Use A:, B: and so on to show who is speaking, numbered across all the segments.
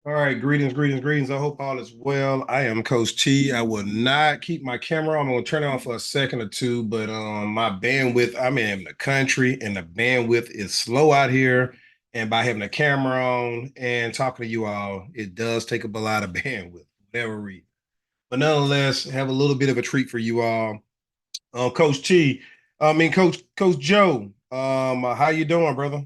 A: All right, greetings, greetings, greetings. I hope all is well. I am Coach T. I will not keep my camera on. I'm gonna turn it on for a second or two, but my bandwidth, I'm in the country and the bandwidth is slow out here. And by having a camera on and talking to you all, it does take up a lot of bandwidth, whatever reason. But nonetheless, have a little bit of a treat for you all. Coach T, Coach Joe, how you doing, brother?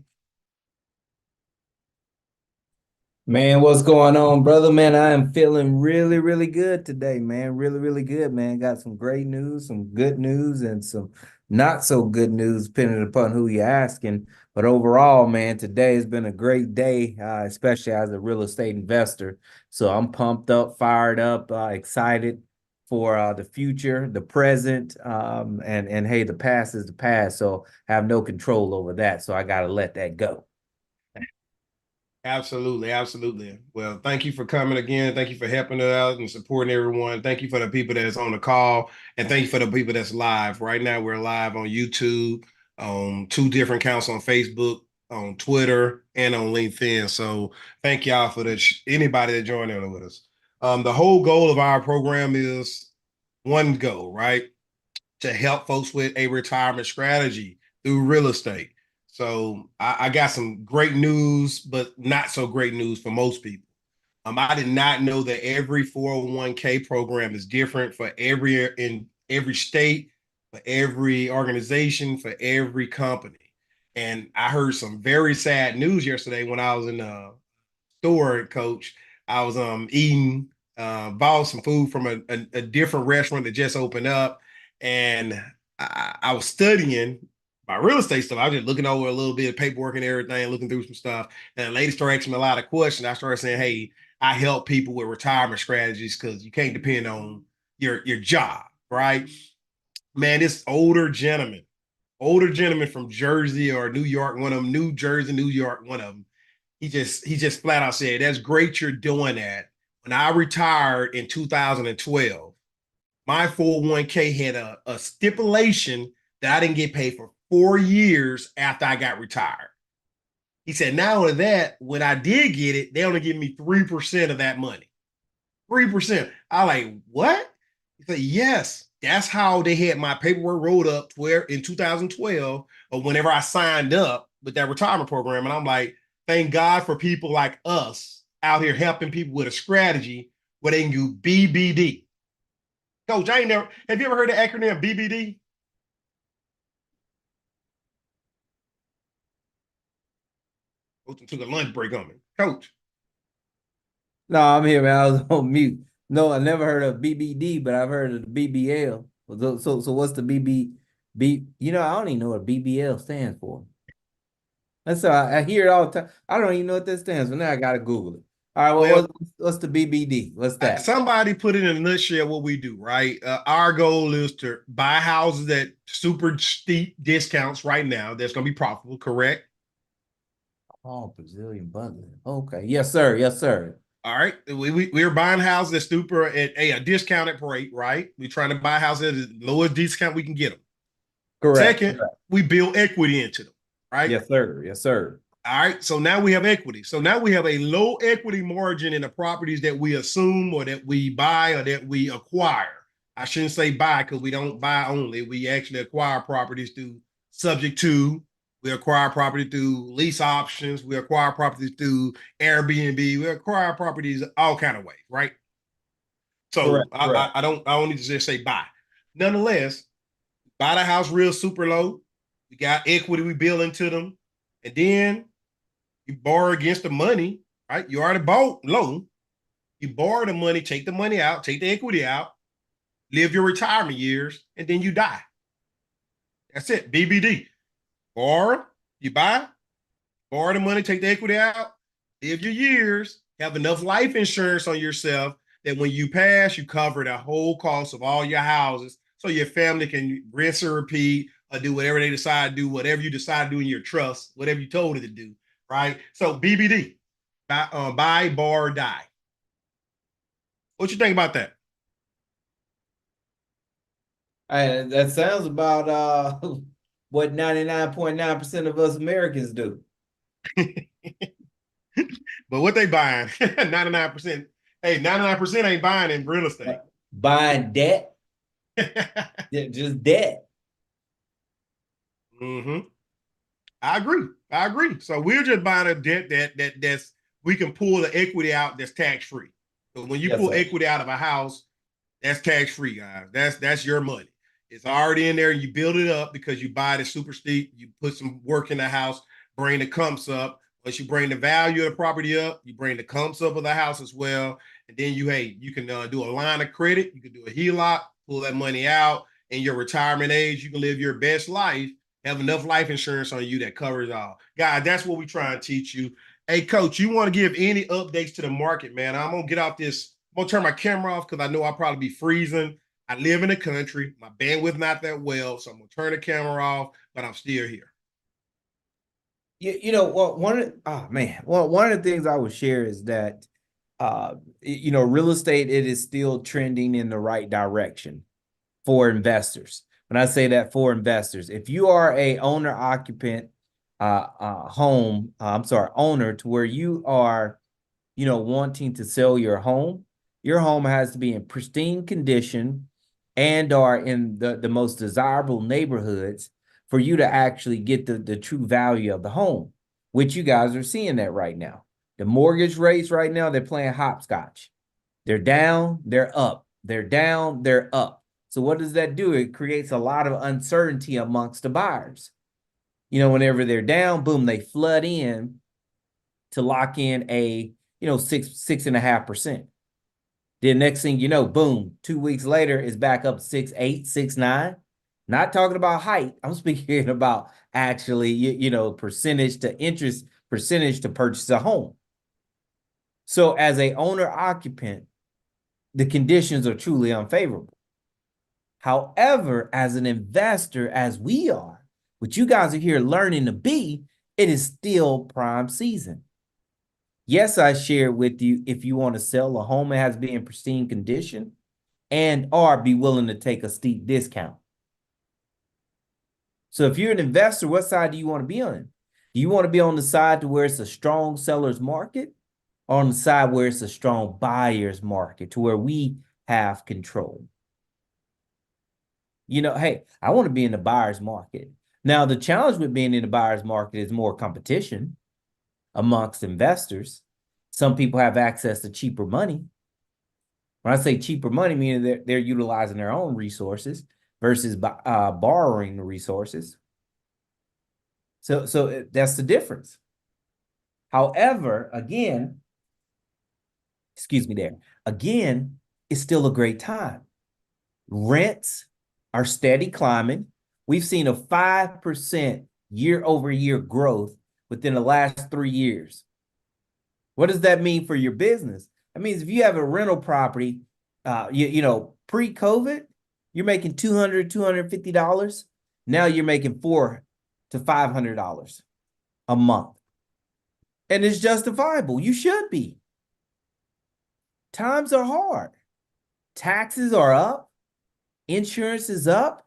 B: Man, what's going on, brother? Man, I am feeling really, really good today, man. Really, really good, man. Got some great news, some good news, and some not so good news, depending upon who you're asking. But overall, man, today has been a great day, especially as a real estate investor. So I'm pumped up, fired up, excited for the future, the present, and hey, the past is the past. So I have no control over that. So I got to let that go.
A: Absolutely, absolutely. Well, thank you for coming again. Thank you for helping us out and supporting everyone. Thank you for the people that's on the call, and thank you for the people that's live. Right now, we're live on YouTube, on two different accounts on Facebook, on Twitter, and on LinkedIn. So, thank y'all for that. Anybody that joined in with us. The whole goal of our program is one goal, right? To help folks with a retirement strategy through real estate. So I got some great news, but not so great news for most people. I did not know that every 401k program is different for every state, for every organization, for every company. And I heard some very sad news yesterday when I was in the store, coach. I was eating, bought some food from a different restaurant that just opened up, and I was studying my real estate stuff. I was just looking over a little bit of paperwork and everything, looking through some stuff. And the lady started asking me a lot of questions. I started saying, "Hey, I help people with retirement strategies because you can't depend on your job, right?" Man, this older gentleman from Jersey or New York, one of them, New Jersey, New York, one of them. He just flat out said, "That's great you're doing that." When I retired in 2012, my 401k had a stipulation that I didn't get paid for 4 years after I got retired. He said, not only that, when I did get it, they only give me 3% of that money. 3%. I like, what? He said, yes, that's how they had my paperwork rolled up where in 2012 or whenever I signed up with that retirement program. And I'm like, thank God for people like us out here helping people with a strategy where they can do BBD. Coach, I ain't never, have you ever heard the acronym BBD? Coach took a lunch break on me. Coach,
B: No, I'm here, man. I was on mute. No, I never heard of BBD, but I've heard of the BBL. So what's the BB? I don't even know what BBL stands for. That's I hear it all the time. I don't even know what that stands for. Now I gotta Google it. All right, well,
A: well,
B: what's the BBD? What's that?
A: somebody put it in a nutshell what we do, right? Our goal is to buy houses at super steep discounts right now. That's going to be profitable, correct?
B: Oh, Brazilian bundling. Okay, yes, sir. Yes, sir.
A: All right. We're buying houses at super at a discounted rate, right? We're trying to buy houses at the lowest discount we can get them.
B: Correct.
A: Second,
B: Correct.
A: we build equity into them, right?
B: Yes, sir. Yes, sir.
A: All right. So now we have equity. So now we have a low equity margin in the properties that we assume or that we buy or that we acquire. I shouldn't say buy because we don't buy only. We actually acquire properties through subject to. We acquire property through lease options. We acquire properties through Airbnb. We acquire properties all kind of ways, right? So
B: Correct. Correct.
A: I don't need to just say buy. Nonetheless, buy the house real super low. We got equity we build into them. And then you borrow against the money, right? You already bought low. You borrow the money, take the money out, take the equity out, live your retirement years, and then you die. That's it. BBD. Borrow, you buy, borrow the money, take the equity out, live your years, have enough life insurance on yourself that when you pass, you cover the whole cost of all your houses so your family can rinse and repeat or do whatever they decide to do, whatever you decide to do in your trust, whatever you told it to do, right? So BBD, buy, borrow, die. What you think about that?
B: That sounds about what 99.9% of us Americans do.
A: But what they buying? 99%. Hey, 99% ain't buying in real estate.
B: Buying debt, just debt.
A: hmm I agree. I agree. So we're just buying a debt that's we can pull the equity out that's tax free. So when you
B: Yes,
A: pull
B: sir.
A: equity out of a house, that's tax free, guys. That's your money. It's already in there. You build it up because you buy it super steep. You put some work in the house, bring the comps up. Once you bring the value of the property up, you bring the comps up of the house as well. And then you can do a line of credit. You can do a HELOC, pull that money out. In your retirement age, you can live your best life. Have enough life insurance on you that covers all. Guys, that's what we try and teach you. Hey, coach, you want to give any updates to the market, man? I'm gonna get off this. I'm gonna turn my camera off because I know I'll probably be freezing. I live in the country. My bandwidth not that well, so I'm gonna turn the camera off, but I'm still here.
B: Well, oh man, well, one of the things I would share is that real estate, it is still trending in the right direction for investors. When I say that, for investors, if you are a owner occupant owner, to where you are, wanting to sell your home has to be in pristine condition and are in the most desirable neighborhoods for you to actually get the true value of the home, which you guys are seeing that right now. The mortgage rates right now, they're playing hopscotch. They're down, they're up. They're down, they're up. So what does that do? It creates a lot of uncertainty amongst the buyers. Whenever they're down, boom, they flood in to lock in a, 6.5%. Then next thing you know, boom, 2 weeks later, it's back up 6.8, 6.9. Not talking about height. I'm speaking about actually, percentage to interest percentage to purchase a home. So as a owner occupant, the conditions are truly unfavorable. However, as an investor, as we are, what you guys are here learning to be, it is still prime season. Yes, I shared with you, if you want to sell a home that has been in pristine condition and or be willing to take a steep discount. So if you're an investor, what side do you want to be on? Do you want to be on the side to where it's a strong seller's market, or on the side where it's a strong buyer's market to where we have control? Hey, I want to be in the buyer's market. Now, the challenge with being in the buyer's market is more competition amongst investors. Some people have access to cheaper money. When I say cheaper money, meaning they're utilizing their own resources versus borrowing the resources. So that's the difference. However, again, excuse me there. Again, it's still a great time. Rents are steady climbing. We've seen a 5% year-over-year growth within the last 3 years. What does that mean for your business? That means if you have a rental property, pre-COVID, you're making $200, $250. Now you're making $400 to $500 a month. And it's justifiable. You should be. Times are hard. Taxes are up. Insurance is up.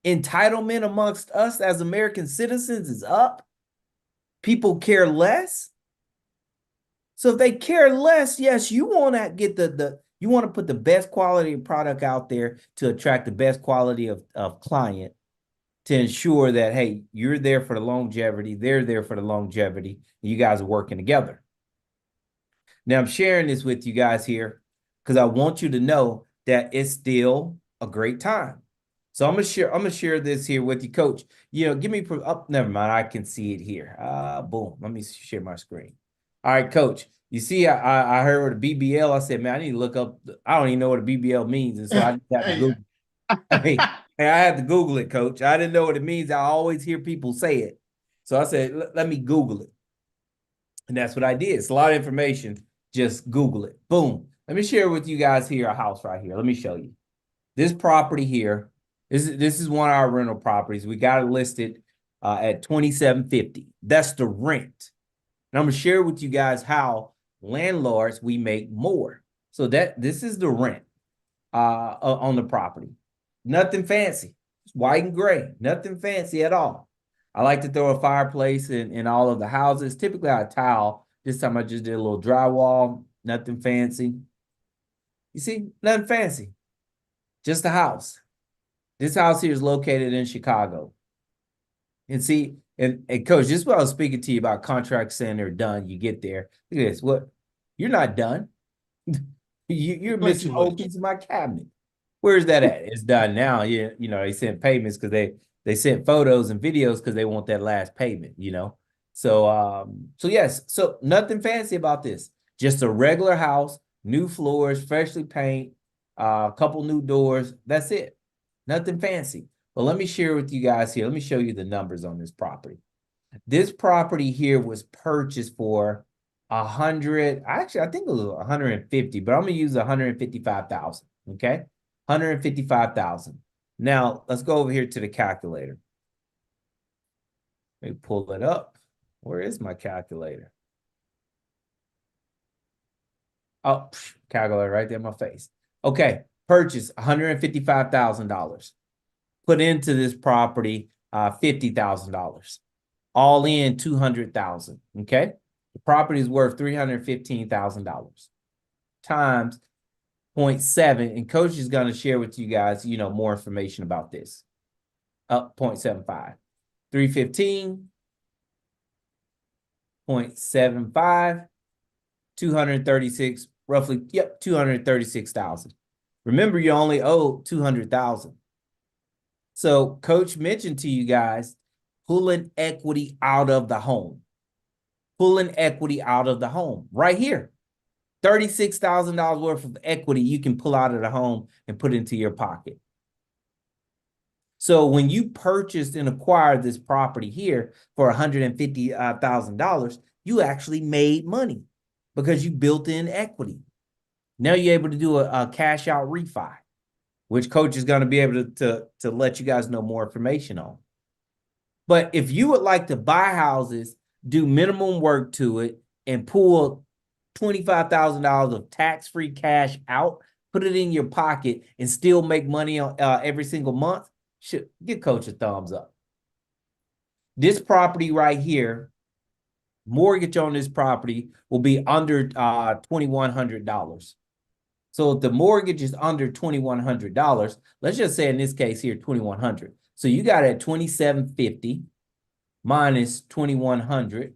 B: Entitlement amongst us as American citizens is up. People care less. So if they care less, yes, you want to get you want to put the best quality of product out there to attract the best quality of client, to ensure that, hey, you're there for the longevity, they're there for the longevity, and you guys are working together. Now, I'm sharing this with you guys here because I want you to know that it's still a great time. So I'm gonna share this here with you, Coach. Give me never mind, I can see it here. Boom. Let me share my screen. All right, Coach. You see, I heard a BBL. I said, man, I need to look up. I don't even know what a BBL means, and so I just have to Google. Hey, I had to Google it, Coach. I didn't know what it means. I always hear people say it, so I said, let me Google it, and that's what I did. It's a lot of information. Just Google it. Boom. Let me share with you guys here a house right here. Let me show you this property here. This is one of our rental properties. We got it listed at $2,750. That's the rent. And I'm gonna share with you guys how landlords, we make more. So this is the rent on the property. Nothing fancy. It's white and gray. Nothing fancy at all. I like to throw a fireplace in all of the houses. Typically, I tile This time I just did a little drywall, nothing fancy. You see, nothing fancy, just a house. This house here is located in Chicago. And see, and coach, this is what I was speaking to you about contract center done. You get there. Look at this. What? You're not done. You're
A: Play
B: missing
A: too
B: a whole
A: much.
B: piece of my cabinet. Where's that at? It's done now. Yeah, they sent payments because they sent photos and videos because they want that last payment. So yes, so nothing fancy about this. Just a regular house, new floors, freshly paint, a couple new doors. That's it. Nothing fancy. But let me share with you guys here. Let me show you the numbers on this property. This property here was purchased for 100. Actually, I think it was 150, but I'm gonna use 155,000. Okay, 155,000. Now let's go over here to the calculator. Let me pull it up. Where is my calculator? Oh, calculator right there in my face. Okay, purchase $155,000. Put into this property $50,000. All in 200,000. Okay. The property is worth $315,000 times 0.7. And coach is going to share with you guys, more information about this. Up 0.75. 315, 0.75, 236, roughly, yep, 236,000. Remember, you only owe 200,000. So coach mentioned to you guys pulling equity out of the home. Pulling equity out of the home right here. $36,000 worth of equity you can pull out of the home and put into your pocket. So when you purchased and acquired this property here for $150,000, you actually made money because you built in equity. Now you're able to do a cash out refi, which coach is going to be able to let you guys know more information on. But if you would like to buy houses, do minimum work to it, and pull $25,000 of tax-free cash out, put it in your pocket, and still make money on every single month, give coach a thumbs up. This property right here, mortgage on this property will be under $2,100. So if the mortgage is under $2,100, let's just say in this case here, $2,100. So you got it at $2,750 minus $2,100.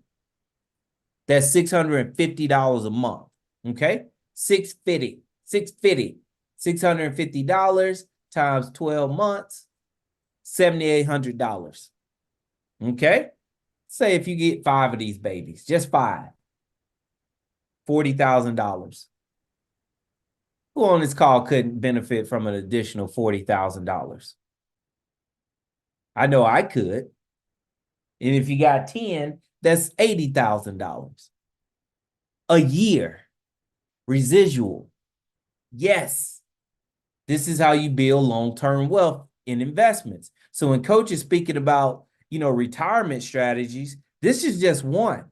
B: That's $650 a month. Okay, $650 times 12 months, $7,800. Okay, say if you get 5 of these babies, just 5, $40,000. Who on this call couldn't benefit from an additional $40,000? I know I could. And if you got 10, that's $80,000 a year. Residual. Yes. This is how you build long-term wealth in investments. So when coach is speaking about, retirement strategies, this is just one.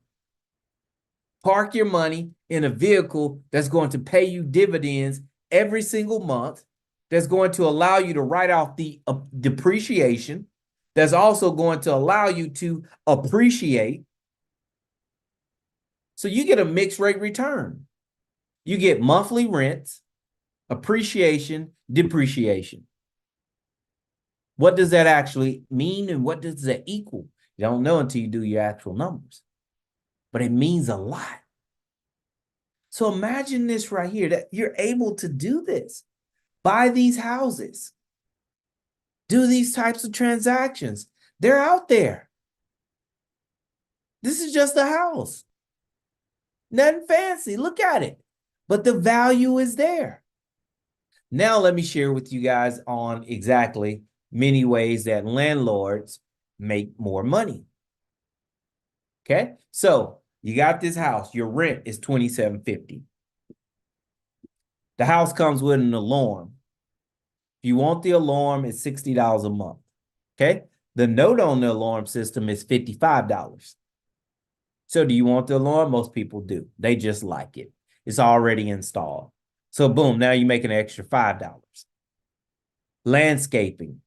B: Park your money in a vehicle that's going to pay you dividends every single month, that's going to allow you to write off the depreciation, that's also going to allow you to appreciate. So you get a mixed rate return. You get monthly rents, appreciation, depreciation. What does that actually mean and what does that equal? You don't know until you do your actual numbers, but it means a lot. So imagine this right here, that you're able to do this. Buy these houses. Do these types of transactions. They're out there. This is just a house. Nothing fancy. Look at it. But the value is there. Now let me share with you guys on exactly many ways that landlords make more money. Okay, so you got this house. Your rent is $2,750. The house comes with an alarm. If you want the alarm, it's $60 a month. Okay, the note on the alarm system is $55. So do you want the alarm? Most people do. They just like it. It's already installed. So boom, now you make an extra $5. Landscaping.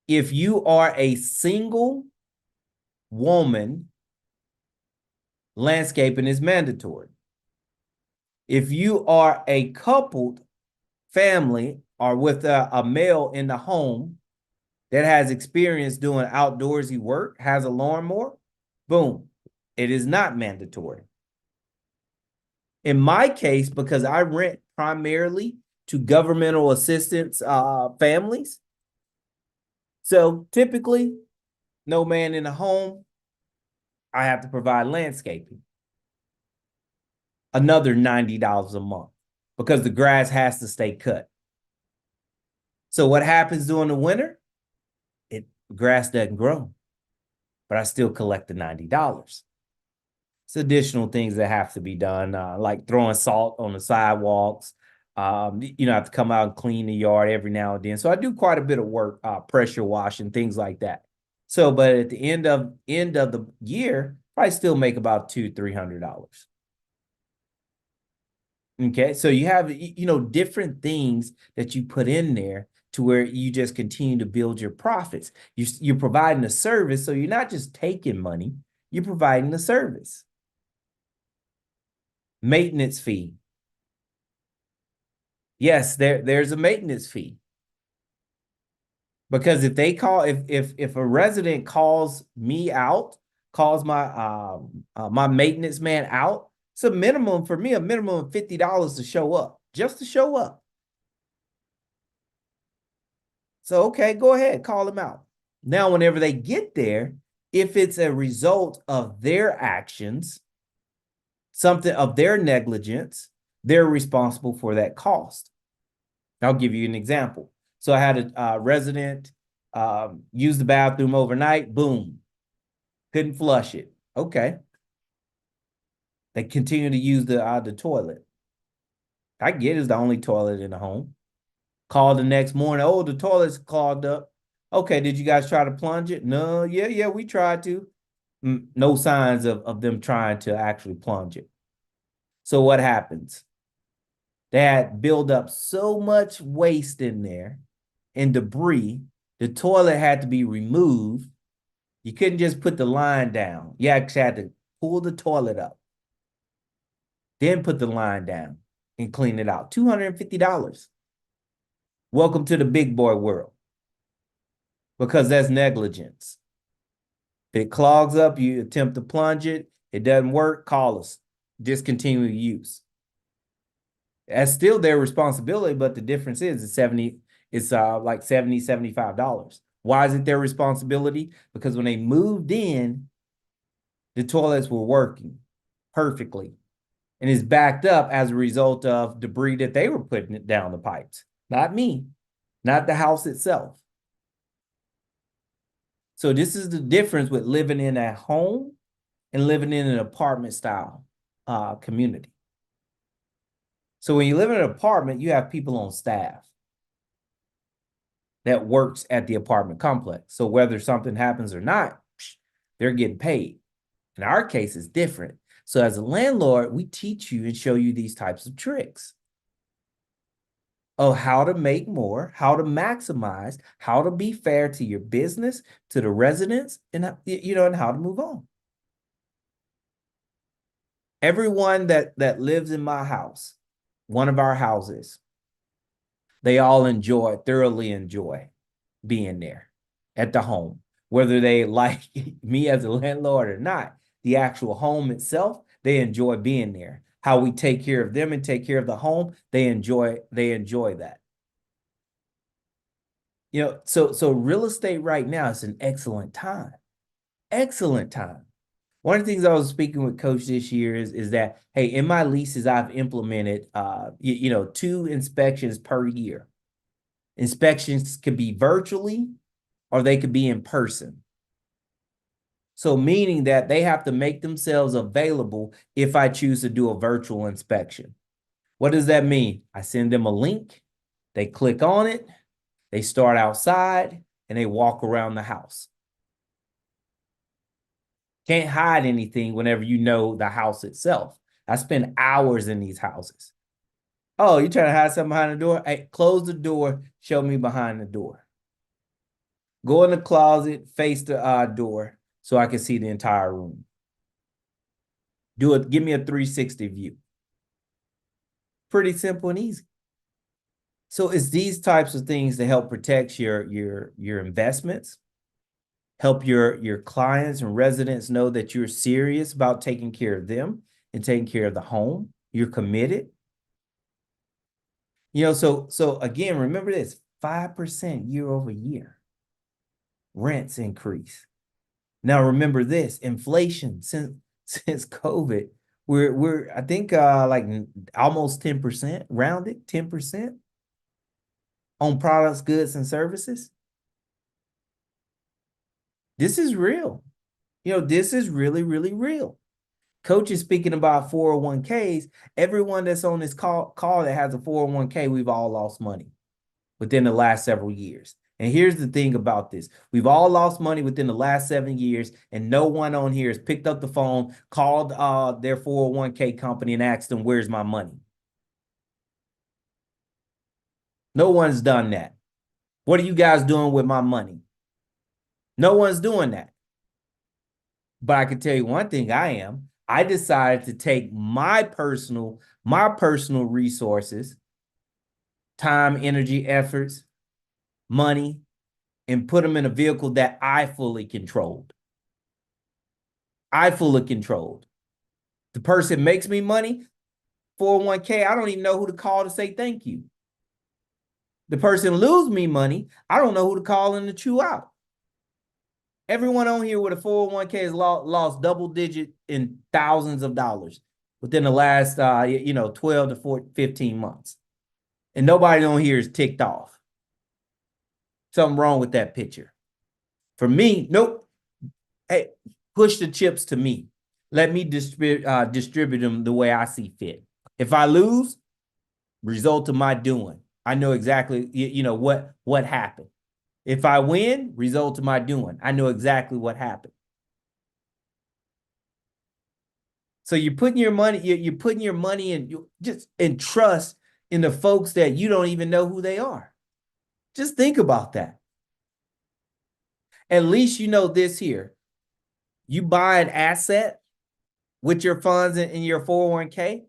B: If you are a single woman landscaping is mandatory. If you are a coupled family or with a male in the home that has experience doing outdoorsy work, has a lawnmower, boom, it is not mandatory. In my case, because I rent primarily to governmental assistance families, so typically, no man in the home, I have to provide landscaping. Another $90 a month because the grass has to stay cut. So what happens during the winter? Grass doesn't grow, but I still collect the $90. It's additional things that have to be done, like throwing salt on the sidewalks. I have to come out and clean the yard every now and then. So I do quite a bit of work, pressure washing, things like that. So, but at the end of the year, I still make about $200-300. Okay, so you have different things that you put in there to where you just continue to build your profits. You're providing a service, so you're not just taking money, you're providing a service. Maintenance fee. Yes, there's a maintenance fee. Because if they call, if a resident calls me out, calls my maintenance man out, it's a minimum for me, a minimum of $50 to show up, just to show up. So, okay, go ahead, call them out. Now, whenever they get there, if it's a result of their actions, something of their negligence, they're responsible for that cost. I'll give you an example. So I had a resident use the bathroom overnight, boom, couldn't flush it. Okay. They continue to use the toilet. I get it's the only toilet in the home. Called the next morning. Oh, the toilet's clogged up. Okay, did you guys try to plunge it? No, yeah, we tried to. No signs of them trying to actually plunge it. So what happens? They had built up so much waste in there and debris. The toilet had to be removed. You couldn't just put the line down. You actually had to pull the toilet up, then put the line down and clean it out. $250. Welcome to the big boy world, because that's negligence. If it clogs up, you attempt to plunge it, it doesn't work, call us. Discontinue use. That's still their responsibility, but the difference is it's like $75. Why is it their responsibility? Because when they moved in, the toilets were working perfectly. And it's backed up as a result of debris that they were putting it down the pipes. Not me, not the house itself. So this is the difference with living in a home and living in an apartment style community. So when you live in an apartment, you have people on staff that works at the apartment complex. So whether something happens or not, they're getting paid. In our case, it's different. So as a landlord, we teach you and show you these types of tricks of how to make more, how to maximize, how to be fair to your business, to the residents, and and how to move on. Everyone that lives in my house, one of our houses, they all thoroughly enjoy being there at the home, whether they like me as a landlord or not. The actual home itself, they enjoy being there. How we take care of them and take care of the home, they enjoy that. So real estate right now is an excellent time. Excellent time. One of the things I was speaking with Coach this year is that, hey, in my leases, I've implemented 2 inspections per year. Inspections could be virtually or they could be in person. So meaning that they have to make themselves available if I choose to do a virtual inspection. What does that mean? I send them a link, they click on it, they start outside, and they walk around the house. Can't hide anything whenever you know the house itself. I spend hours in these houses. Oh, you trying to hide something behind the door? Hey, close the door, show me behind the door. Go in the closet, face the door so I can see the entire room. Do it. Give me a 360 view. Pretty simple and easy. So it's these types of things that help protect your investments, help your clients and residents know that you're serious about taking care of them and taking care of the home. You're committed. So again, remember this, 5% year over year. Rents increase. Now remember this, inflation since COVID, we're I think like almost 10%, rounded 10% on products, goods, and services. This is real. This is really, really real. Coach is speaking about 401ks. Everyone that's on this call that has a 401k, we've all lost money within the last several years. And here's the thing about this. We've all lost money within the last 7 years, and no one on here has picked up the phone, called their 401k company and asked them, where's my money? No one's done that. What are you guys doing with my money? No one's doing that. But I can tell you one thing I am. I decided to take my personal resources, time, energy, efforts, money, and put them in a vehicle that I fully controlled. I fully controlled. The person makes me money, 401k, I don't even know who to call to say thank you. The person lose me money, I don't know who to call and to chew out. Everyone on here with a 401k has lost double digit in thousands of dollars within the last 12 to 15 months. And nobody on here is ticked off. Something wrong with that picture. For me, nope. Hey, push the chips to me. Let me distribute them the way I see fit. If I lose, result of my doing. I know exactly what happened. If I win, result of my doing. I know exactly what happened. So you're putting your money, in just in trust in the folks that you don't even know who they are. Just think about that. At least you know this here. You buy an asset with your funds in your 401k.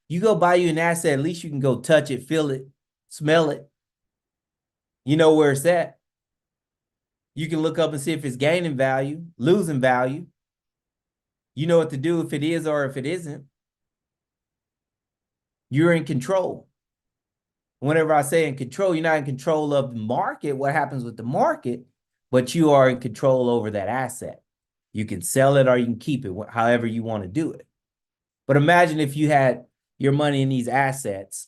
B: You go buy you an asset, at least you can go touch it, feel it, smell it. You know where it's at. You can look up and see if it's gaining value, losing value. You know what to do if it is or if it isn't. You're in control. Whenever I say in control, you're not in control of the market, what happens with the market, but you are in control over that asset. You can sell it or you can keep it, however you want to do it. But imagine if you had your money in these assets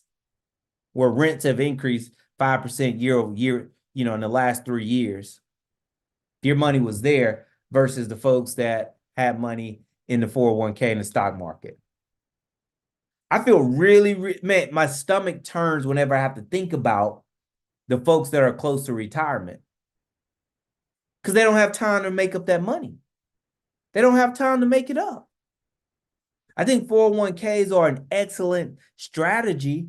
B: where rents have increased 5% year over year, in the last 3 years. Your money was there versus the folks that had money in the 401k in the stock market. I feel really, man, my stomach turns whenever I have to think about the folks that are close to retirement because they don't have time to make up that money. They don't have time to make it up. I think 401ks are an excellent strategy,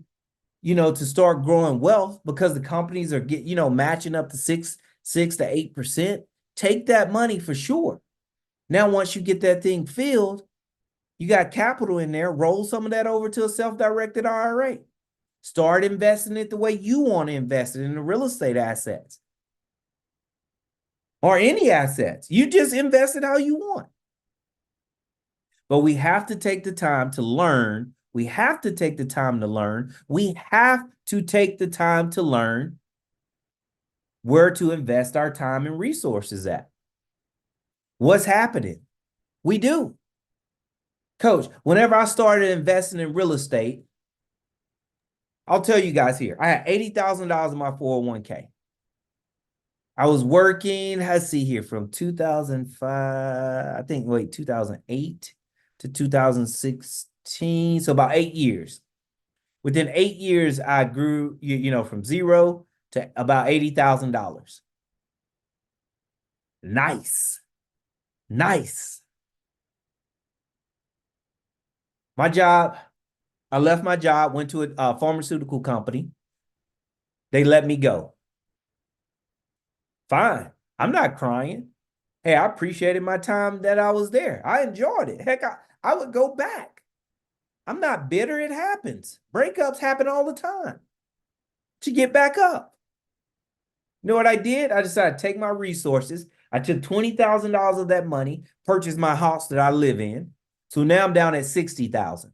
B: to start growing wealth because the companies are matching up to 6 to 8%. Take that money for sure. Now, once you get that thing filled, you got capital in there, roll some of that over to a self-directed IRA. Start investing it the way you want to invest it in the real estate assets or any assets. You just invest it how you want. But we have to take the time to learn. We have to take the time to learn. We have to take the time to learn where to invest our time and resources at. What's happening? We do. Coach, whenever I started investing in real estate, I'll tell you guys here, I had $80,000 in my 401k. I was working, let's see here, from 2008 to 2016. So about 8 years. Within 8 years, I grew, from zero to about $80,000. Nice. My job, I left my job, went to a pharmaceutical company. They let me go. Fine. I'm not crying. Hey, I appreciated my time that I was there. I enjoyed it. Heck, I would go back. I'm not bitter. It happens. Breakups happen all the time. To get back up. You know what I did? I decided to take my resources. I took $20,000 of that money, purchased my house that I live in. So now I'm down at 60,000.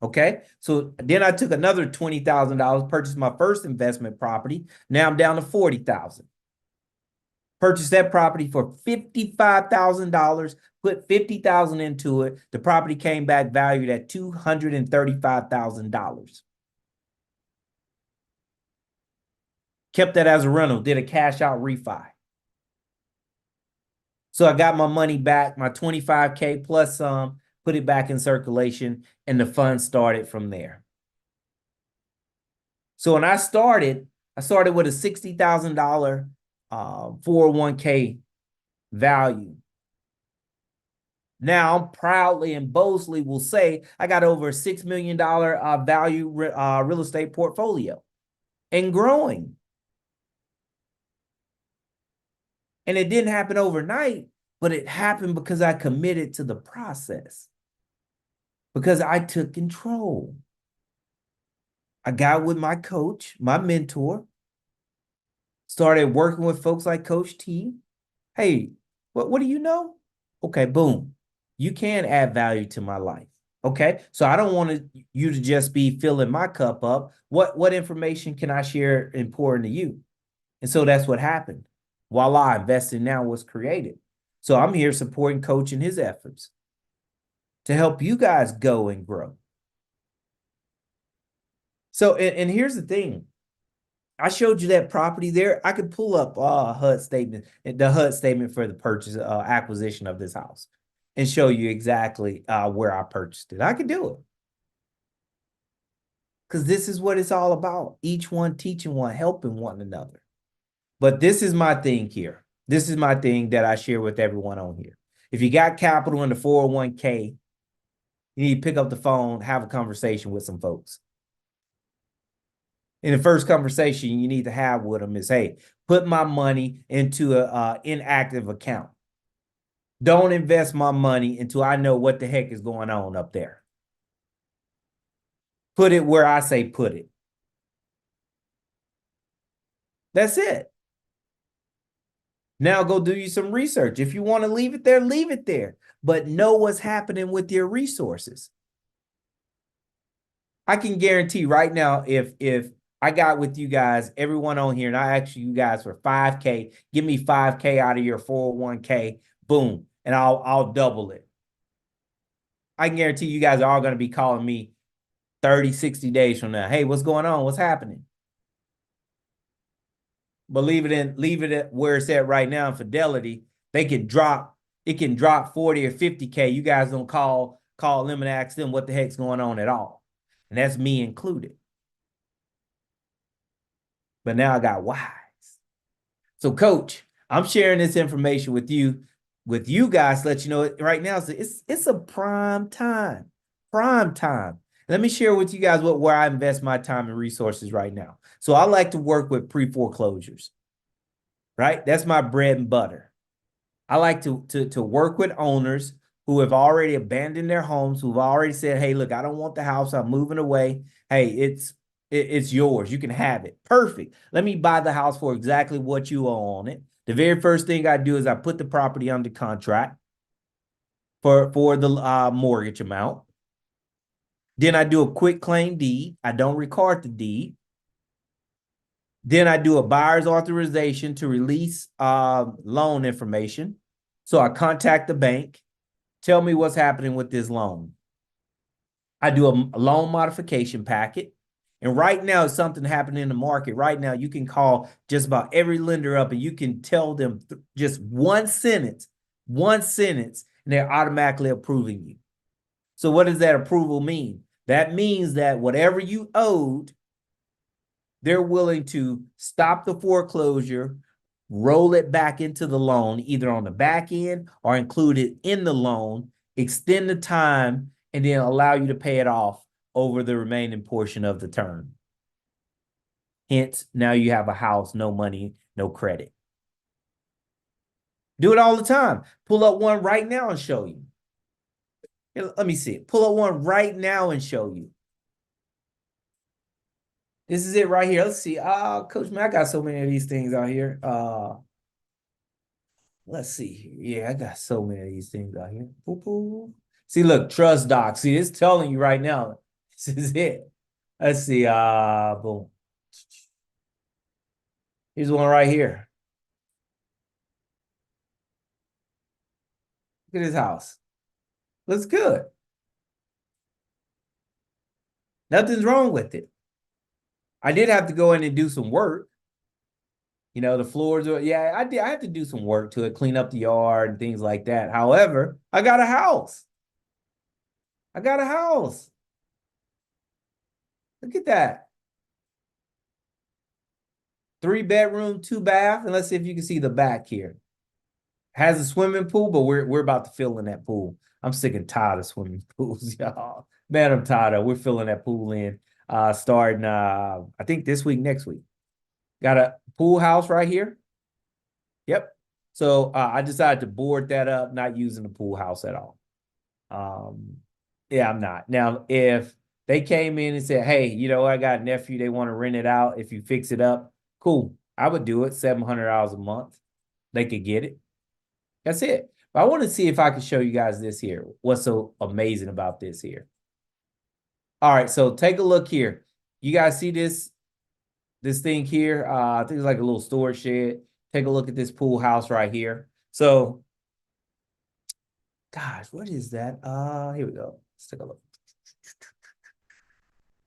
B: Okay. So then I took another $20,000, purchased my first investment property. Now I'm down to 40,000. Purchased that property for $55,000, put 50,000 into it. The property came back valued at $235,000. Kept that as a rental, did a cash out refi. So I got my money back, my 25K plus some, put it back in circulation, and the fund started from there. So when I started with a $60,000 401k value. Now I'm proudly and boastfully will say I got over a $6 million value real estate portfolio and growing. And it didn't happen overnight, but it happened because I committed to the process, because I took control. I got with my coach, my mentor, started working with folks like Coach T. Hey, what do you know? Okay, boom. You can add value to my life. Okay, so I don't want you to just be filling my cup up. What information can I share important to you? And so that's what happened. Voila, Investing Now was created. So I'm here supporting Coach in his efforts to help you guys go and grow. So, and here's the thing. I showed you that property there. I could pull up HUD statement, the HUD statement for the purchase, acquisition of this house, and show you exactly where I purchased it. I could do it. Because this is what it's all about. Each one teaching one, helping one another. But this is my thing here. This is my thing that I share with everyone on here. If you got capital in the 401k, you need to pick up the phone, have a conversation with some folks. In the first conversation you need to have with them is, hey, put my money into an inactive account. Don't invest my money until I know what the heck is going on up there. Put it where I say put it. That's it. Now go do you some research. If you want to leave it there, leave it there. But know what's happening with your resources. I can guarantee right now, if I got with you guys, everyone on here, and I asked you guys for 5K, give me 5K out of your 401k, boom, and I'll double it. I can guarantee you guys are all going to be calling me 30, 60 days from now. Hey, what's going on? What's happening? But leave it at where it's at right now in Fidelity. It can drop 40 or 50K. You guys don't call them and ask them what the heck's going on at all. And that's me included. But now I got whys. So, Coach, I'm sharing this information with you guys to let you know right now it's a prime time. Prime time. Let me share with you guys where I invest my time and resources right now. So I like to work with pre-foreclosures, right? That's my bread and butter. I like to work with owners who have already abandoned their homes, who've already said, hey, look, I don't want the house. I'm moving away. Hey, it's yours. You can have it. Perfect. Let me buy the house for exactly what you owe on it. The very first thing I do is I put the property under contract for the mortgage amount. Then I do a quick claim deed. I don't record the deed. Then I do a buyer's authorization to release loan information. So I contact the bank, tell me what's happening with this loan. I do a loan modification packet. And right now, something happening in the market. Right now, you can call just about every lender up and you can tell them just one sentence, and they're automatically approving you. So what does that approval mean? That means that whatever you owed, they're willing to stop the foreclosure, roll it back into the loan, either on the back end or include it in the loan, extend the time, and then allow you to pay it off over the remaining portion of the term. Hence, now you have a house, no money, no credit. Do it all the time. Pull up one right now and show you. Here, let me see it. Pull up one right now and show you. This is it right here. Let's see. Coach, man, I got so many of these things out here. Let's see here. Yeah, I got so many of these things out here. Boop, boop. See, look, trust doc. See, it's telling you right now. This is it. Let's see. Boom. Here's one right here. Look at this house. Looks good. Nothing's wrong with it. I did have to go in and do some work. You know, the floors are, yeah, I did. I had to do some work to it, clean up the yard and things like that. However, I got a house. I got a house. Look at that. 3 bedroom, 2 bath. And let's see if you can see the back here. Has a swimming pool, but we're about to fill in that pool. I'm sick and tired of swimming pools, y'all. Man, I'm tired of. We're filling that pool in. Starting I think this week, next week. Got a pool house right here. Yep. So I decided to board that up, not using the pool house at all. Yeah, I'm not. Now, if they came in and said, hey, you know, I got a nephew, they want to rent it out. If you fix it up, cool. I would do it, $700 a month. They could get it. That's it. But I want to see if I can show you guys this here. What's so amazing about this here? All right, so take a look here. You guys see this thing here? I think it's like a little storage shed. Take a look at this pool house right here. So, gosh, what is that? Here we go. Let's take a look.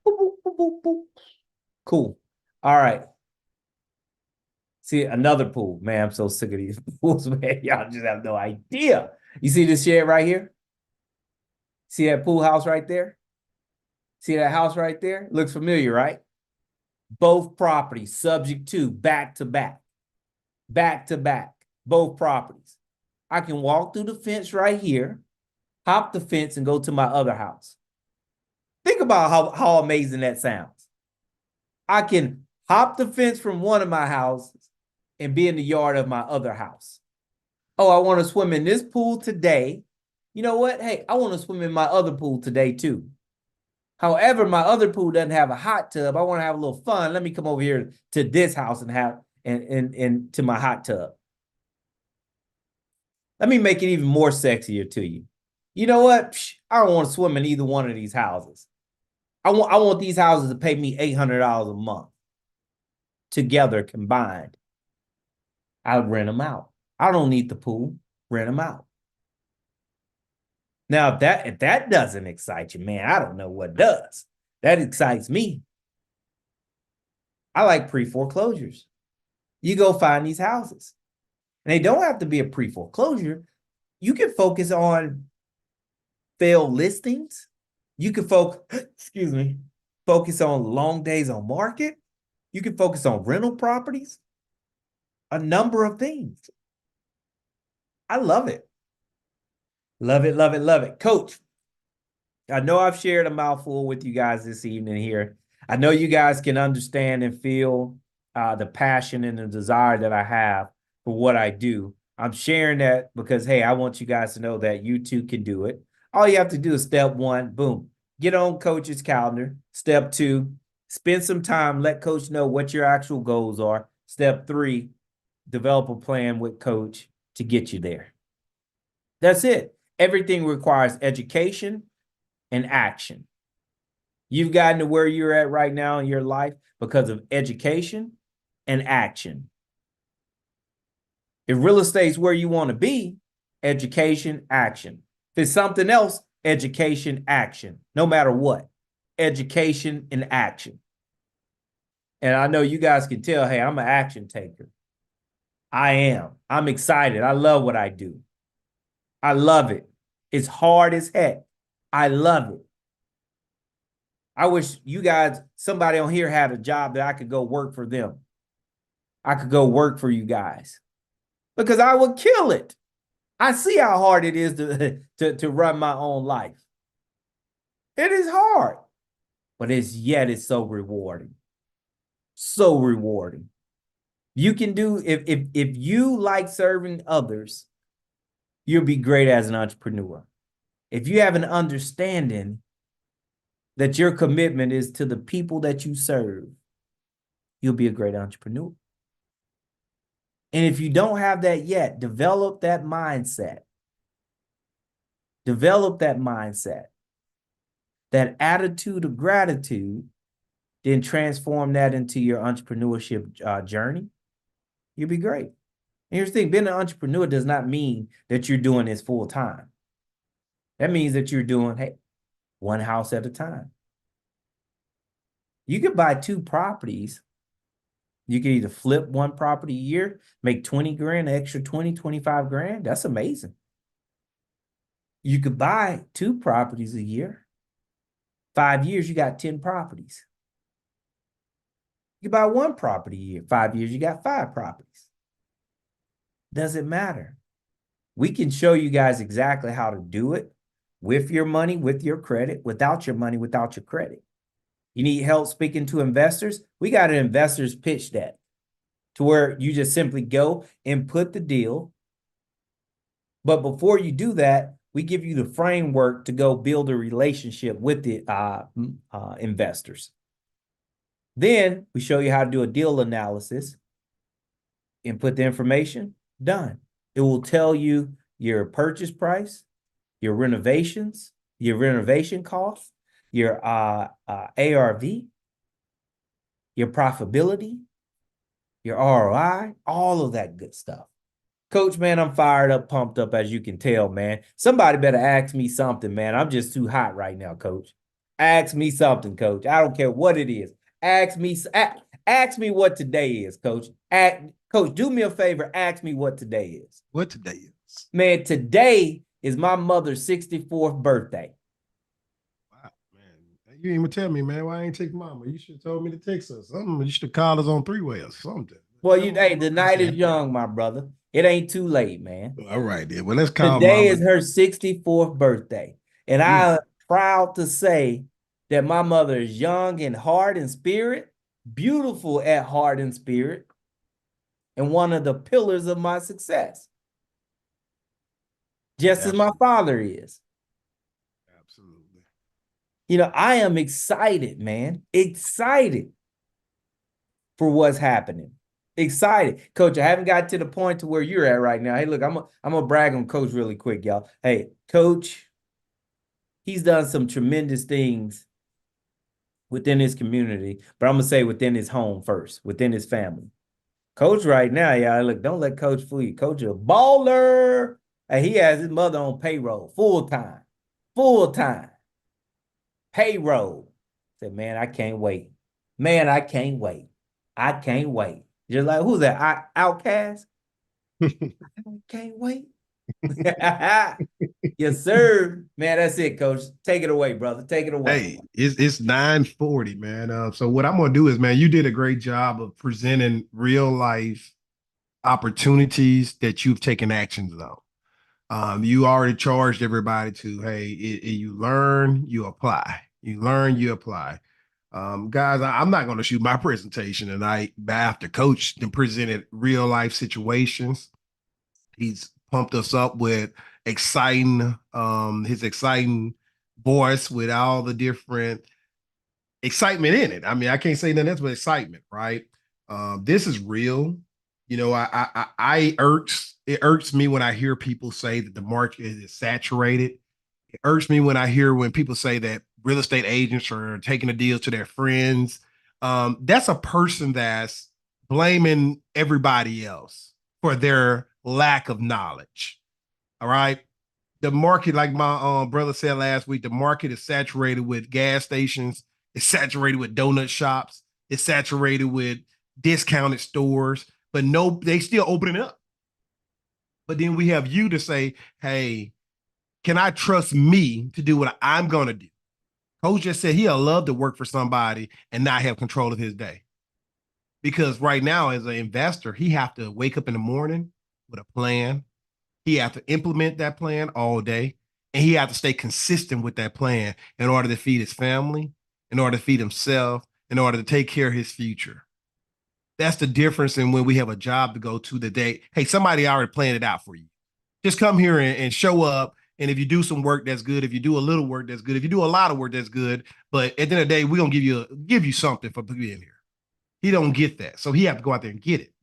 B: Boop, boop, boop, boop, boop. Cool. All right. See, another pool. Man, I'm so sick of these pools, man. Y'all just have no idea. You see this shed right here? See that pool house right there? See that house right there? Looks familiar, right? Both properties subject to back to back, both properties. I can walk through the fence right here, hop the fence, and go to my other house. Think about how amazing that sounds. I can hop the fence from one of my houses and be in the yard of my other house. Oh, I want to swim in this pool today. You know what? Hey, I want to swim in my other pool today too. However, my other pool doesn't have a hot tub. I want to have a little fun. Let me come over here to this house and have and to my hot tub. Let me make it even more sexier to you. You know what? I don't want to swim in either one of these houses. I want these houses to pay me $800 a month together combined. I'll rent them out. I don't need the pool. Rent them out. Now, if that doesn't excite you, man, I don't know what does. That excites me. I like pre-foreclosures. You go find these houses. And they don't have to be a pre-foreclosure. You can focus on failed listings. You can focus on long days on market. You can focus on rental properties. A number of things. I love it. Love it, love it, love it. Coach, I know I've shared a mouthful with you guys this evening here. I know you guys can understand and feel the passion and the desire that I have for what I do. I'm sharing that because, hey, I want you guys to know that you too can do it. All you have to do is step one, boom, get on Coach's calendar. Step two, spend some time, let Coach know what your actual goals are. Step three, develop a plan with Coach to get you there. That's it. Everything requires education and action. You've gotten to where you're at right now in your life because of education and action. If real estate's where you want to be, education, action. If it's something else, education, action. No matter what, education and action. And I know you guys can tell, hey, I'm an action taker. I am. I'm excited. I love what I do. I love it. It's hard as heck. I love it. I wish you guys, somebody on here had a job that I could go work for them. I could go work for you guys because I would kill it. I see how hard it is to run my own life. It is hard, but it's so rewarding. So rewarding. You can do, if you like serving others, you'll be great as an entrepreneur. If you have an understanding that your commitment is to the people that you serve, you'll be a great entrepreneur. And if you don't have that yet, develop that mindset. Develop that mindset, that attitude of gratitude, then transform that into your entrepreneurship journey. You'll be great. And here's the thing, being an entrepreneur does not mean that you're doing this full time. That means that you're doing, hey, one house at a time. You could buy 2 properties. You could either flip 1 property a year, make 20 grand, an extra 20, 25 grand. That's amazing. You could buy 2 properties a year. 5 years, you got 10 properties. You buy 1 property a year. 5 years, you got 5 properties. Doesn't matter. We can show you guys exactly how to do it with your money, with your credit, without your money, without your credit. You need help speaking to investors? We got an investors pitch deck to where you just simply go and put the deal. But before you do that, we give you the framework to go build a relationship with the investors. Then we show you how to do a deal analysis, input the information, done. It will tell you your purchase price, your renovations, your renovation costs, your ARV, your profitability, your ROI, all of that good stuff. Coach, man, I'm fired up, pumped up, as you can tell, man. Somebody better ask me something, man. I'm just too hot right now, Coach. Ask me something, Coach. I don't care what it is. Ask me what today is, Coach. Coach, do me a favor. Ask me what today is.
A: What today is?
B: Man, today is my mother's 64th birthday.
A: Wow, man. You didn't even tell me, man. Why I ain't take mama? You should have told me to text her something. You should have called us on 3-way or something.
B: Well, hey, the night is young, my brother. It ain't too late, man.
A: All right, then. Well, let's call
B: Today
A: mama.
B: is her 64th birthday. And I'm proud to say that my mother is young in heart and spirit, beautiful at heart and spirit, and one of the pillars of my success. Just as my father is.
A: Absolutely.
B: You know, I am excited, man. Excited for what's happening. Excited. Coach, I haven't got to the point to where you're at right now. Hey, look, I'm gonna brag on Coach really quick, y'all. Hey, Coach, he's done some tremendous things within his community, but I'm gonna say within his home first, within his family. Coach right now, y'all, look, don't let Coach fool you. Coach a baller. Hey, he has his mother on payroll, full time. Payroll. Said, man, I can't wait. Man, I can't wait. I can't wait. Just like, who's that? Outcast? I can't wait. Yes, sir. Man, that's it, Coach. Take it away, brother. Take it away.
A: Hey, it's 9:40, man. So what I'm gonna do is, man, you did a great job of presenting real life opportunities that you've taken actions on. You already charged everybody to, hey, you learn, you apply. You learn, you apply. Guys, I'm not going to shoot my presentation tonight, but after Coach then presented real life situations. He's pumped us up with his exciting voice with all the different excitement in it. I mean, I can't say nothing else but excitement, right? This is real. You know, it irks me when I hear people say that the market is saturated. It irks me when people say that real estate agents are taking the deals to their friends. That's a person that's blaming everybody else for their lack of knowledge. All right. The market, like my brother said last week, the market is saturated with gas stations. It's saturated with donut shops. It's saturated with discounted stores, but no, they still opening up. But then we have you to say, hey, can I trust me to do what I'm going to do? Coach just said he'll love to work for somebody and not have control of his day. Because right now, as an investor, he have to wake up in the morning with a plan. He have to implement that plan all day. And he have to stay consistent with that plan in order to feed his family, in order to feed himself, in order to take care of his future. That's the difference in when we have a job to go to the day. Hey, somebody already planned it out for you. Just come here and show up And if you do some work, that's good. If you do a little work, that's good. If you do a lot of work, that's good. But at the end of the day, we're gonna give you something for being here. He don't get that. So he have to go out there and get it.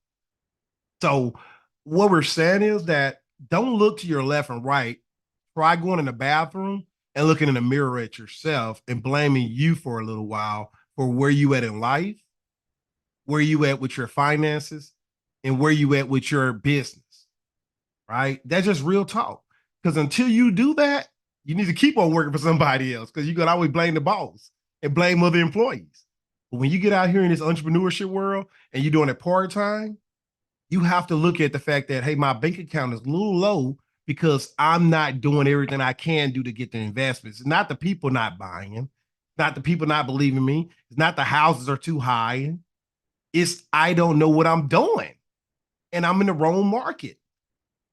A: So what we're saying is that don't look to your left and right. Try going in the bathroom and looking in the mirror at yourself and blaming you for a little while for where you at in life, where you at with your finances, and where you at with your business. Right? That's just real talk. Because until you do that, you need to keep on working for somebody else because you can always blame the boss and blame other employees. But when you get out here in this entrepreneurship world and you're doing it part time, you have to look at the fact that, hey, my bank account is a little low because I'm not doing everything I can do to get the investments. It's not the people not buying, it's not the people not believing me, it's not the houses are too high. It's I don't know what I'm doing and I'm in the wrong market,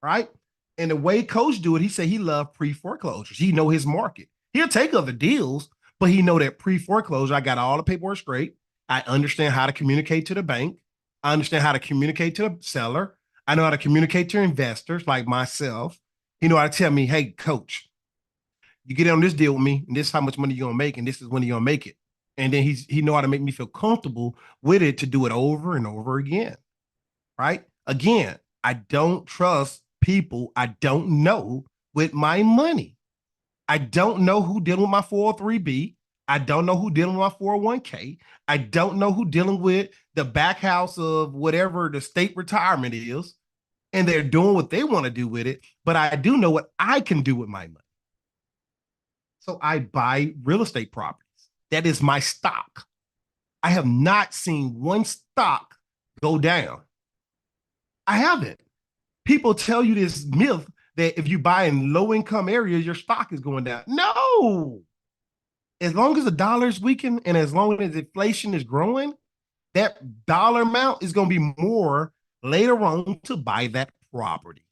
A: right? And the way coach do it, he said he loved pre-foreclosures. He know his market. He'll take other deals, but he know that pre-foreclosure, I got all the paperwork straight. I understand how to communicate to the bank. I understand how to communicate to the seller. I know how to communicate to investors like myself. He know how to tell me, hey, coach, you get on this deal with me, and this is how much money you're gonna make, and this is when you're gonna make it. And then he know how to make me feel comfortable with it to do it over and over again. Right? Again, I don't trust people I don't know with my money. I don't know who dealing with my 403B. I don't know who dealing with my 401k. I don't know who dealing with the back house of whatever the state retirement is. And they're doing what they want to do with it. But I do know what I can do with my money. So I buy real estate properties. That is my stock. I have not seen one stock go down. I haven't. People tell you this myth that if you buy in low income areas, your stock is going down. No. As long as the dollar is weakened and as long as inflation is growing, that dollar amount is going to be more later on to buy that property.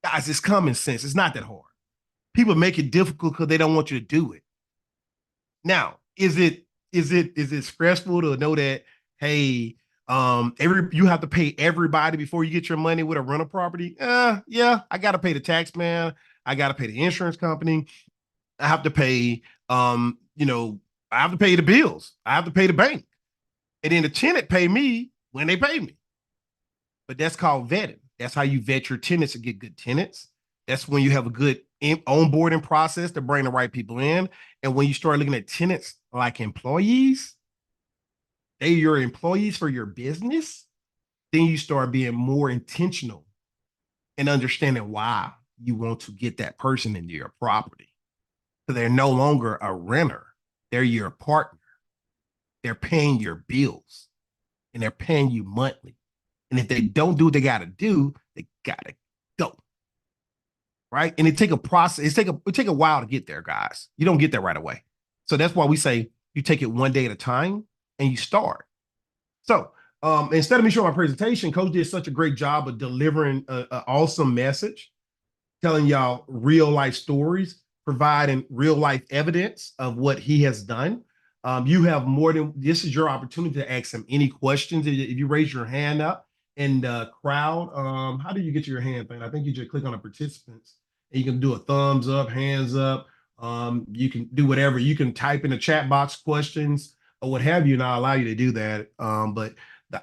A: Guys, it's common sense. It's not that hard. People make it difficult because they don't want you to do it. Now, is it stressful to know that, hey, every you have to pay everybody before you get your money with a rental property? Yeah, I got to pay the tax man. I got to pay the insurance company. I have to pay, I have to pay the bills. I have to pay the bank. And then the tenant pay me when they pay me. But that's called vetting. That's how you vet your tenants to get good tenants. That's when you have a good onboarding process to bring the right people in. And when you start looking at tenants like employees, they're your employees for your business, then you start being more intentional and understanding why you want to get that person into your property. So they're no longer a renter, they're your partner. They're paying your bills and they're paying you monthly. And if they don't do what they got to do, they got to go. Right. And it take a process. It take a while to get there, guys. You don't get there right away. So that's why we say you take it one day at a time and you start. So instead of me showing my presentation, Coach did such a great job of delivering an awesome message, telling y'all real life stories, providing real life evidence of what he has done. You have more than this is your opportunity to ask him any questions. If you raise your hand up in the crowd, how do you get to your hand thing? I think you just click on the participants and you can do a thumbs up, hands up. You can do whatever. You can type in the chat box questions or what have you, and I'll allow you to do that. But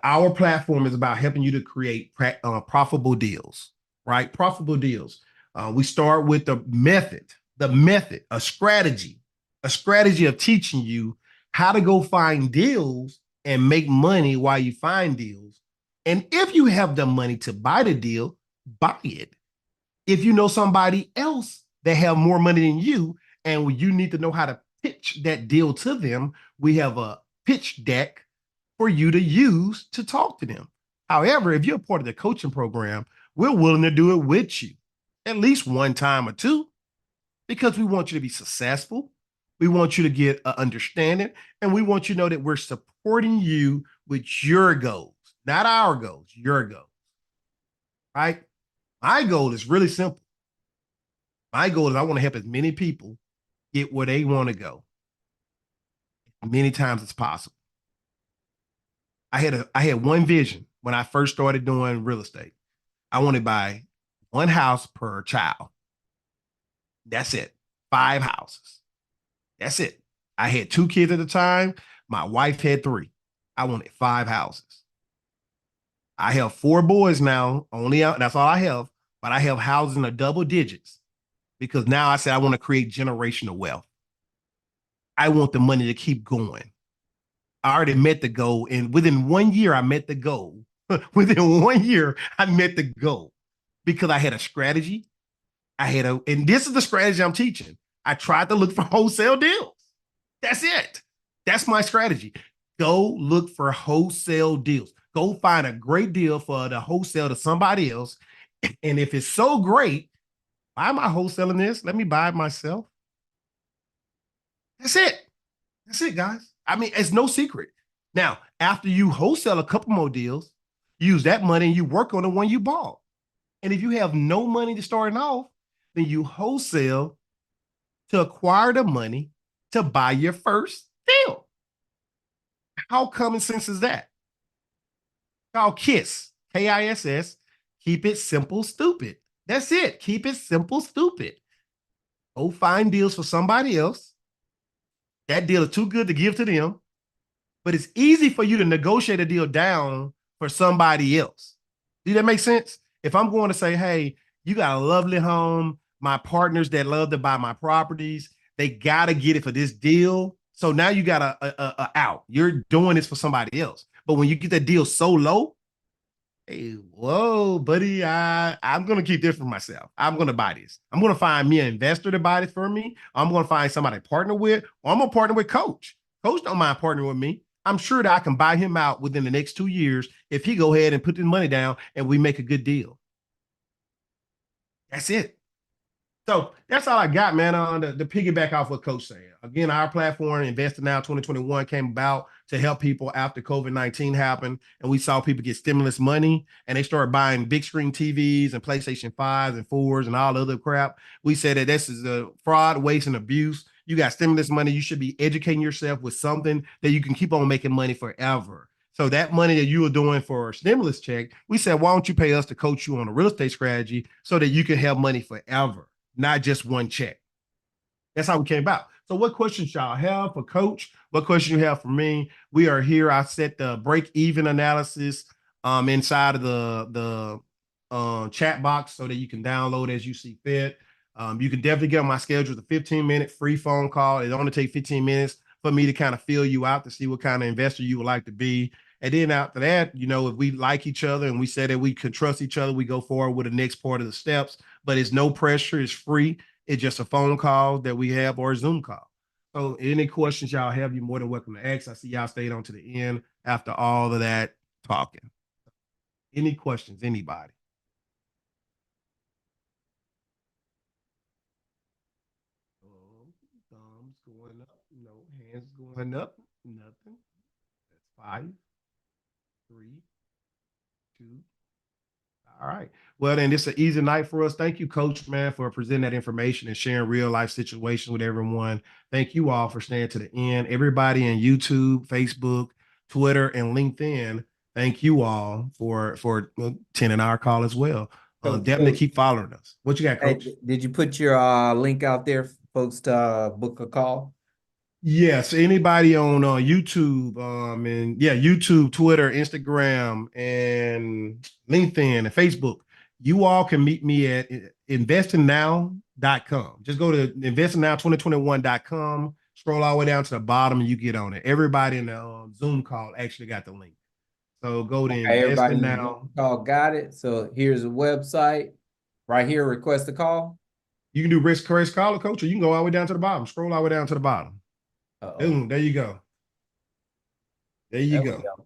A: our platform is about helping you to create profitable deals, right? Profitable deals. We start with the method, a strategy of teaching you how to go find deals and make money while you find deals. And if you have the money to buy the deal, buy it. If you know somebody else that have more money than you and you need to know how to pitch that deal to them, we have a pitch deck for you to use to talk to them. However, if you're a part of the coaching program, we're willing to do it with you at least one time or two because we want you to be successful. We want you to get an understanding, and we want you to know that we're supporting you with your goals, not our goals, your goals, right? My goal is really simple. My goal is I want to help as many people get where they want to go as many times as possible. I had one vision when I first started doing real estate. I wanted to buy one house per child. That's it. 5 houses. That's it. I had 2 kids at the time. My wife had 3. I wanted 5 houses. I have 4 boys now. Only that's all I have. But I have houses in the double digits because now I said I want to create generational wealth. I want the money to keep going. I already met the goal, and within 1 year, I met the goal. Within 1 year, I met the goal because I had a strategy. And this is the strategy I'm teaching. I tried to look for wholesale deals. That's it. That's my strategy. Go look for wholesale deals. Go find a great deal for the wholesale to somebody else. And if it's so great, why am I wholesaling this? Let me buy it myself. That's it. That's it, guys. I mean, it's no secret. Now, after you wholesale a couple more deals, use that money and you work on the one you bought. And if you have no money to start off, then you wholesale to acquire the money to buy your first deal. How common sense is that? Called KISS, KISS. Keep it simple, stupid. That's it. Keep it simple, stupid. Go find deals for somebody else. That deal is too good to give to them, but it's easy for you to negotiate a deal down for somebody else. Do that make sense? If I'm going to say, hey, you got a lovely home, my partners that love to buy my properties, they got to get it for this deal. So now you got a out. You're doing this for somebody else. But when you get that deal so low, hey, whoa, buddy, I'm going to keep this for myself. I'm going to buy this. I'm going to find me an investor to buy this for me. I'm going to find somebody to partner with, or I'm going to partner with Coach. Coach don't mind partnering with me. I'm sure that I can buy him out within the next 2 years if he go ahead and put the money down and we make a good deal. That's it. So that's all I got, man. The piggyback off what Coach said. Again, our platform, Investing Now 2021, came about to help people after COVID-19 happened. And we saw people get stimulus money and they started buying big screen TVs and PlayStation 5s and 4s and all the other crap. We said that this is a fraud, waste, and abuse. You got stimulus money. You should be educating yourself with something that you can keep on making money forever. So that money that you were doing for a stimulus check, we said, why don't you pay us to coach you on a real estate strategy so that you can have money forever, not just one check. That's how we came about. So what questions y'all have for Coach? What questions you have for me? We are here. I set the break-even analysis inside of the chat box so that you can download as you see fit. You can definitely get on my schedule with a 15-minute free phone call. It only takes 15 minutes for me to kind of fill you out to see what kind of investor you would like to be. And then after that, if we like each other and we say that we can trust each other, we go forward with the next part of the steps. But it's no pressure. It's free. It's just a phone call that we have or a Zoom call. So any questions y'all have, you're more than welcome to ask. I see y'all stayed on to the end after all of that talking. Any questions, anybody? Thumbs going up. No, hands going up. Nothing. That's 5, 3, 2. All right. Well, then it's an easy night for us. Thank you, Coach, man, for presenting that information and sharing real life situations with everyone. Thank you all for staying to the end. Everybody in YouTube, Facebook, Twitter, and LinkedIn, thank you all for attending our call as well. Definitely keep following us. What you got, Coach?
B: Hey, did you put your link out there for folks to book a call?
A: Yes, anybody on YouTube, and yeah, YouTube, Twitter, Instagram, and LinkedIn and Facebook, you all can meet me at investingnow.com. Just go to investingnow2021.com, scroll all the way down to the bottom, and you get on it. Everybody in the Zoom call actually got the link. So go to
B: Okay, everybody
A: Investing
B: in the
A: Now.
B: Zoom call got it. So here's a website right here. Request a call.
A: You can do risk caller, Coach, or you can go all the way down to the bottom. Scroll all the way down to the bottom.
B: Uh-oh.
A: Boom, there you go. There you
B: There we
A: go.
B: go.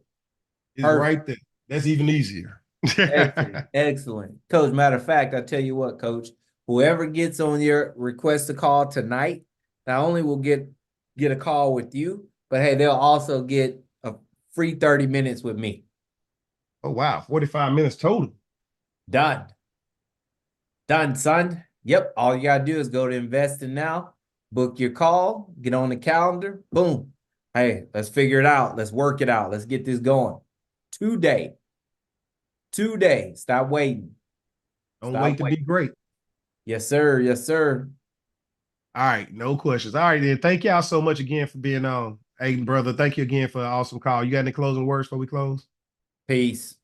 A: It's
B: Perfect.
A: right there. That's even easier.
B: Excellent. Excellent. Coach, matter of fact, I tell you what, Coach, whoever gets on your request a call tonight, not only will get a call with you, but hey, they'll also get a free 30 minutes with me.
A: Oh, wow. 45 minutes total.
B: Done. Done, son. Yep. All you gotta do is go to Investing Now, book your call, get on the calendar, boom. Hey, let's figure it out. Let's work it out. Let's get this going. Today. Today. Stop waiting.
A: Don't
B: Stop
A: wait to be
B: waiting.
A: great.
B: Yes, sir. Yes, sir.
A: All right, no questions. All right, then. Thank y'all so much again for being on. Hey, brother, thank you again for an awesome call. You got any closing words before we close?
B: Peace.